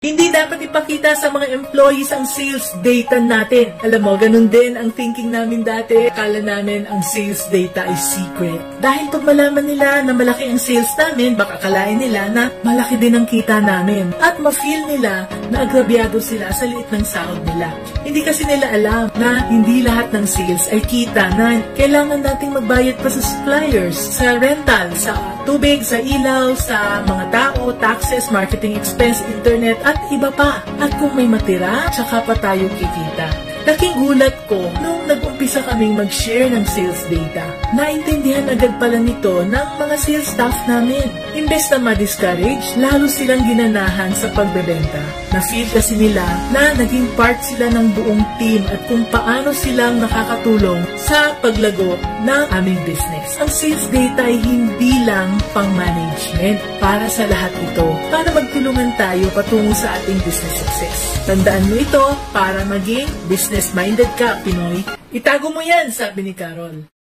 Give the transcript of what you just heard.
Hindi dapat ipakita sa mga employees ang sales data natin. Alam mo, ganun din ang thinking namin dati. Akala namin ang sales data is secret. Dahil pag malaman nila na malaki ang sales namin, baka akalain nila na malaki din ang kita namin. At ma-feel nila na agrabyado sila sa liit ng sahod nila. Hindi kasi nila alam na hindi lahat ng sales ay kita na kailangan nating magbayad pa sa suppliers, sa rental, sa tubig, sa ilaw, sa mga tao, taxes, marketing expense, internet, at iba pa. At kung may matira, tsaka pa tayo kikita. Laking gulat ko nung nag-umpisa kaming mag-share ng sales data. Naintindihan agad pala nito ng mga sales staff namin. Imbes na ma-discourage, lalo silang ginanahan sa pagbebenta. Na-feel kasi nila na naging part sila ng buong team at kung paano silang nakakatulong sa paglago ng aming business. Ang sales data ay hindi lang pang-management. Para sa lahat ito, para magtulungan tayo patungo sa ating business success. Tandaan mo ito para maging business-minded ka, Pinoy. Itago mo yan, sabi ni Carol.